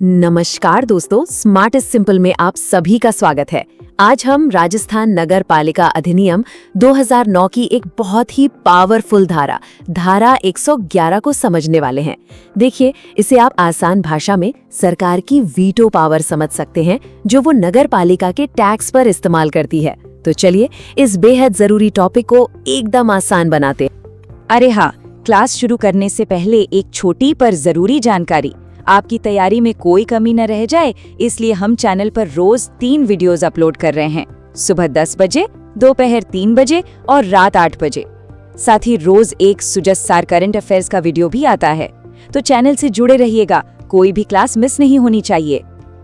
नमस्कार दोस्तों, smart is simple में आप सभी का स्वागत है। आज हम राजस्थान नगर पालिका अधिनियम 2009 की एक बहुत ही पावरफुल धारा 111 को समझने वाले हैं। देखिए, इसे आप आसान भाषा में सरकार की वीटो पावर समझ सकते हैं, जो वो नगर पालिका के टैक्स पर इस्तेमाल करती है। तो चलिए इस बेहद जरूरी टॉपिक को एकदम आसान बनाते हैं। अरे हाँ, क्लास शुरू करने से पहले एक छोटी पर जरूरी जानकारी। आपकी तैयारी में कोई कमी न रह जाए, इसलिए हम चैनल पर रोज 3 वीडियोस अपलोड कर रहे हैं। सुबह 10 बजे, दोपहर 3 बजे और रात 8 बजे। साथ ही रोज एक सुजस करंट अफेयर्स का वीडियो भी आता है। तो चैनल से जुड़े रहिएगा, कोई भी क्लास मिस नहीं होनी चाहिए।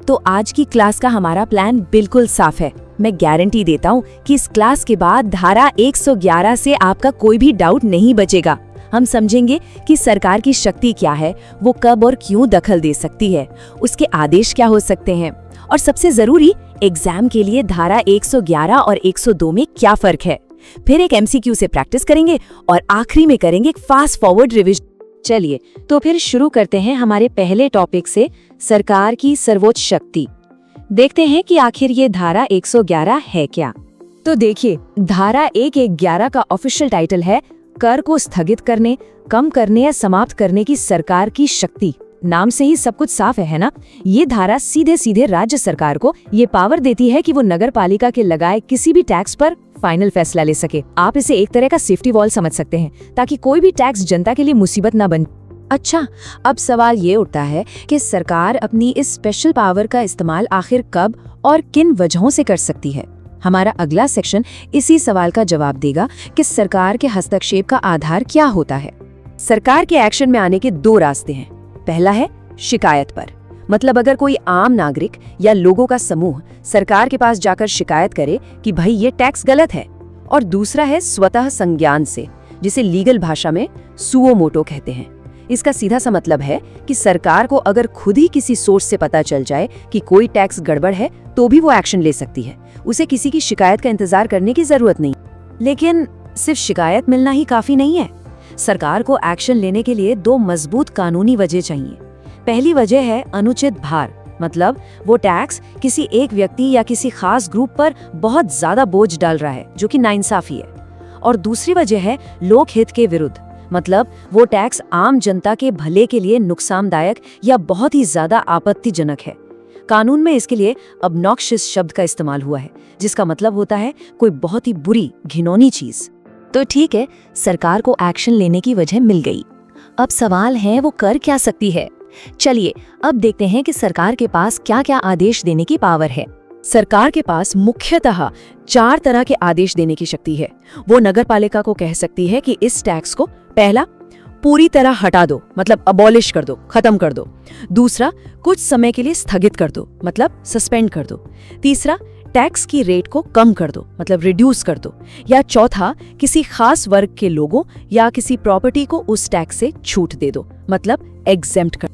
तो आज की क्लास का हमारा प्लान बिल्कुल साफ है। मैं गारंटी देता हूँ कि इस क्लास के बाद धारा 111 से आपका कोई भी डाउट नहीं बचेगा। हम समझेंगे कि सरकार की शक्ति क्या है, वो कब और क्यों दखल दे सकती है, उसके आदेश क्या हो सकते हैं, और सबसे जरूरी एग्जाम के लिए धारा 111 और 102 में क्या फर्क है। फिर एक एमसीक्यू से प्रैक्टिस करेंगे और आखिरी में करेंगे एक फास्ट फॉरवर्ड रिविजन। चलिए तो फिर शुरू करते हैं हमारे पहले टॉपिक से, सरकार की सर्वोच्च शक्ति। देखते हैं कि आखिर ये धारा 111 है क्या। तो देखिए, धारा 111 का ऑफिशियल टाइटल है कर को स्थगित करने, कम करने या समाप्त करने की सरकार की शक्ति। नाम से ही सब कुछ साफ है ना। ये धारा सीधे सीधे राज्य सरकार को ये पावर देती है कि वो नगर पालिका के लगाए किसी भी टैक्स पर फाइनल फैसला ले सके। आप इसे एक तरह का सेफ्टी वॉल समझ सकते हैं, ताकि कोई भी टैक्स जनता के लिए मुसीबत न बन। अच्छा, अब सवाल ये उठता है कि सरकार अपनी इस स्पेशल पावर का इस्तेमाल आखिर कब और किन वजहों से कर सकती है। हमारा अगला सेक्शन इसी सवाल का जवाब देगा कि सरकार के हस्तक्षेप का आधार क्या होता है। सरकार के एक्शन में आने के 2 रास्ते हैं। पहला है शिकायत पर, मतलब अगर कोई आम नागरिक या लोगों का समूह सरकार के पास जाकर शिकायत करे कि भाई ये टैक्स गलत है। और दूसरा है स्वतः संज्ञान से, जिसे लीगल भाषा में सुओ मोटो कहते हैं। इसका सीधा सा मतलब है कि सरकार को अगर खुद ही किसी सोर्स से पता चल जाए कि कोई टैक्स गड़बड़ है, तो भी वो एक्शन ले सकती है। उसे किसी की शिकायत का इंतजार करने की जरूरत नहीं। लेकिन सिर्फ शिकायत मिलना ही काफी नहीं है। सरकार को एक्शन लेने के लिए 2 मजबूत कानूनी वजह चाहिए। पहली वजह है अनुचित भार, मतलब वो टैक्स किसी एक व्यक्ति या किसी खास ग्रुप पर बहुत ज्यादा बोझ डाल रहा है, जो कि नाइंसाफी है। और दूसरी वजह है लोकहित के विरुद्ध, मतलब वो टैक्स आम जनता के भले के लिए नुकसानदायक या बहुत ही ज्यादा आपत्तिजनक है। कानून में इसके लिए ऑब्नॉक्शियस शब्द का इस्तेमाल हुआ है, जिसका मतलब होता है कोई बहुत ही बुरी, घिनौनी चीज। तो ठीक है, सरकार को एक्शन लेने की वजह मिल गई। अब सवाल है वो कर क्या सकती है। चलिए अब देखते हैं कि सरकार के पास क्या क्या आदेश देने की पावर है। सरकार के पास मुख्यतः 4 तरह के आदेश देने की शक्ति है। वो नगरपालिका को कह सकती है कि इस टैक्स को पहला पूरी तरह हटा दो, मतलब अबॉलिश कर दो, खत्म कर दो। दूसरा, कुछ समय के लिए स्थगित कर दो, मतलब सस्पेंड कर दो। तीसरा, टैक्स की रेट को कम कर दो, मतलब रिड्यूस कर दो। या चौथा, किसी खास वर्ग के लोगों या किसी प्रॉपर्टी को उस टैक्स से छूट दे दो, मतलब एग्जेम्प्ट कर।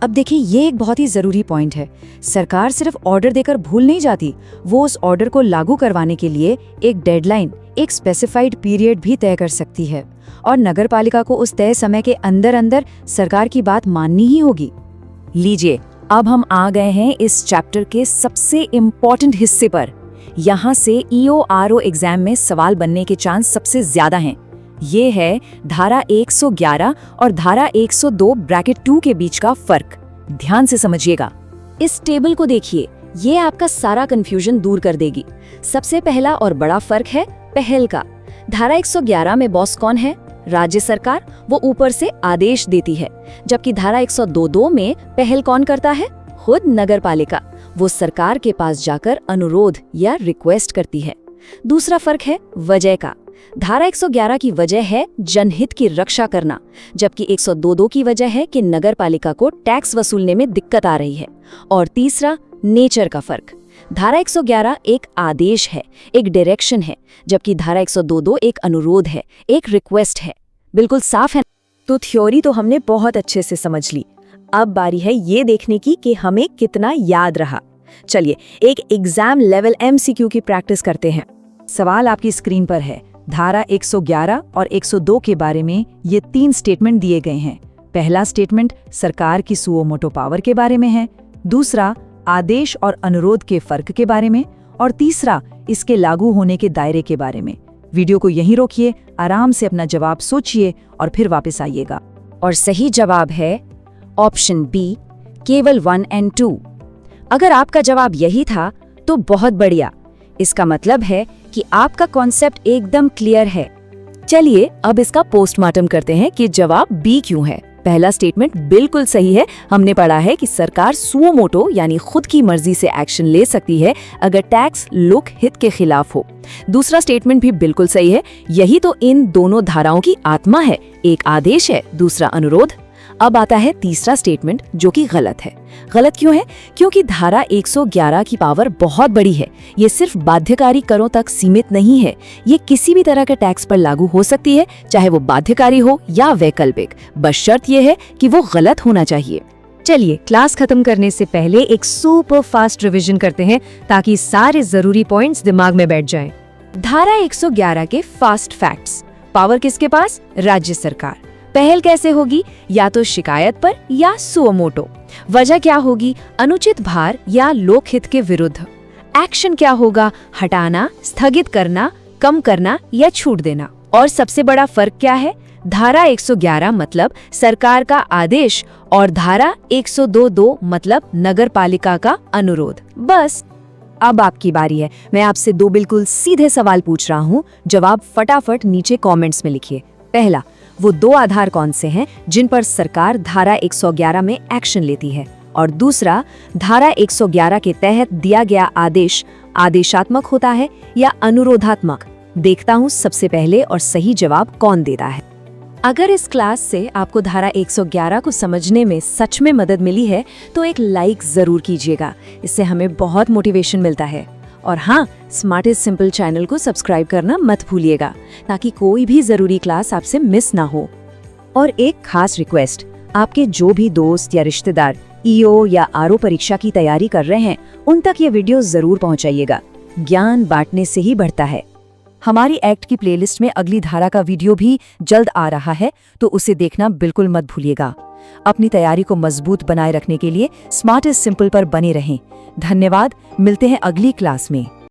अब देखिए, ये एक बहुत ही जरूरी पॉइंट है। सरकार सिर्फ ऑर्डर देकर भूल नहीं जाती, वो उस ऑर्डर को लागू करवाने के लिए एक डेडलाइन, एक स्पेसिफाइड पीरियड भी तय कर सकती है। और नगरपालिका को उस तय समय के अंदर अंदर सरकार की बात माननी ही होगी। लीजिए, अब हम आ गए हैं इस चैप्टर के सबसे इम्पोर्टेंट हिस्से पर। यहाँ से EORO एग्जाम में सवाल बनने के चांस सबसे ज्यादा हैं। ये है धारा 111 और धारा 102 ब्रैकेट 2 के बीच का फर्क। ध्यान से समझिएगा। इस टेबल को देखिए, ये आपका सारा कंफ्यूजन दूर कर देगी। सबसे पहला और बड़ा फर्क है पहल का। धारा 111 में बॉस कौन है? राज्य सरकार, वो ऊपर से आदेश देती है। जबकि धारा 102 में पहल कौन करता है? खुद नगर पालिका, वो सरकार के पास जाकर अनुरोध या रिक्वेस्ट करती है। दूसरा फर्क है वजह का। धारा 111 की वजह है जनहित की रक्षा करना, जबकि 102 की वजह है कि नगर पालिका को टैक्स वसूलने में दिक्कत आ रही है। और तीसरा, नेचर का फर्क। धारा 111 एक आदेश है, एक डायरेक्शन है, जबकि धारा 102 एक अनुरोध है, एक रिक्वेस्ट है। बिल्कुल साफ है। तो थ्योरी तो हमने बहुत अच्छे से समझ ली। अब बारी है ये देखने की कि हमें कितना याद रहा। चलिए एक एग्जाम लेवल MCQ की प्रैक्टिस करते हैं। सवाल आपकी स्क्रीन पर है। धारा 111 और 102 के बारे में ये 3 स्टेटमेंट दिए गए हैं। पहला स्टेटमेंट सरकार की सुओ मोटो पावर के बारे में है, दूसरा आदेश और अनुरोध के फर्क के बारे में, और तीसरा इसके लागू होने के दायरे के बारे में। वीडियो को यहीं रोकिए, आराम से अपना जवाब सोचिए और फिर वापस आइएगा। और सही जवाब है ऑप्शन बी, केवल 1 और 2। अगर आपका जवाब यही था तो बहुत बढ़िया। इसका मतलब है कि आपका कॉन्सेप्ट एकदम क्लियर है। चलिए अब इसका पोस्टमार्टम करते हैं कि जवाब बी क्यों है। पहला स्टेटमेंट बिल्कुल सही है। हमने पढ़ा है कि सरकार सुओ मोटो यानी खुद की मर्जी से एक्शन ले सकती है अगर टैक्स लोक हित के खिलाफ हो। दूसरा स्टेटमेंट भी बिल्कुल सही है। यही तो इन दोनों धाराओं की आत्मा है, एक आदेश है, दूसरा अनुरोध। अब आता है तीसरा स्टेटमेंट जो कि गलत है। गलत क्यों है? क्योंकि धारा 111 की पावर बहुत बड़ी है। ये सिर्फ बाध्यकारी करों तक सीमित नहीं है, ये किसी भी तरह के टैक्स पर लागू हो सकती है, चाहे वो बाध्यकारी हो या वैकल्पिक। बस शर्त यह है कि वो गलत होना चाहिए। चलिए क्लास खत्म करने से पहले एक सुपर फास्ट रिवीजन करते हैं ताकि सारे जरूरी पॉइंट्स दिमाग में बैठ जाएं। धारा 111 के फास्ट फैक्ट्स। पावर किसके पास? राज्य सरकार। पहल कैसे होगी? या तो शिकायत पर या सुओ मोटो। वजह क्या होगी? अनुचित भार या लोकहित के विरुद्ध। एक्शन क्या होगा? हटाना, स्थगित करना, कम करना या छूट देना। और सबसे बड़ा फर्क क्या है? धारा 111 मतलब सरकार का आदेश और धारा 102(2) मतलब नगर पालिका का अनुरोध। बस अब आपकी बारी है। मैं आपसे दो बिल्कुल सीधे सवाल पूछ रहा हूँ, जवाब फटाफट नीचे कमेंट्स में लिखिए। पहला, वो दो आधार कौन से हैं जिन पर सरकार धारा 111 में एक्शन लेती है? और दूसरा, धारा 111 के तहत दिया गया आदेश आदेशात्मक होता है या अनुरोधात्मक? देखता हूँ सबसे पहले और सही जवाब कौन देता है। अगर इस क्लास से आपको धारा 111 को समझने में सच में मदद मिली है तो एक लाइक जरूर कीजिएगा, इससे हमें बहुत मोटिवेशन मिलता है। और हाँ, स्मार्ट इज सिंपल चैनल को सब्सक्राइब करना मत भूलिएगा ताकि कोई भी जरूरी क्लास आपसे मिस ना हो। और एक खास रिक्वेस्ट, आपके जो भी दोस्त या रिश्तेदार ईओ या आरओ परीक्षा की तैयारी कर रहे हैं उन तक ये वीडियो जरूर पहुंचाइएगा। ज्ञान बांटने से ही बढ़ता है। हमारी एक्ट की प्लेलिस्ट में अगली धारा का वीडियो भी जल्द आ रहा है, तो उसे देखना बिल्कुल मत भूलिएगा। अपनी तैयारी को मजबूत बनाए रखने के लिए स्मार्ट इज सिंपल पर बने रहें। धन्यवाद, मिलते हैं अगली क्लास में।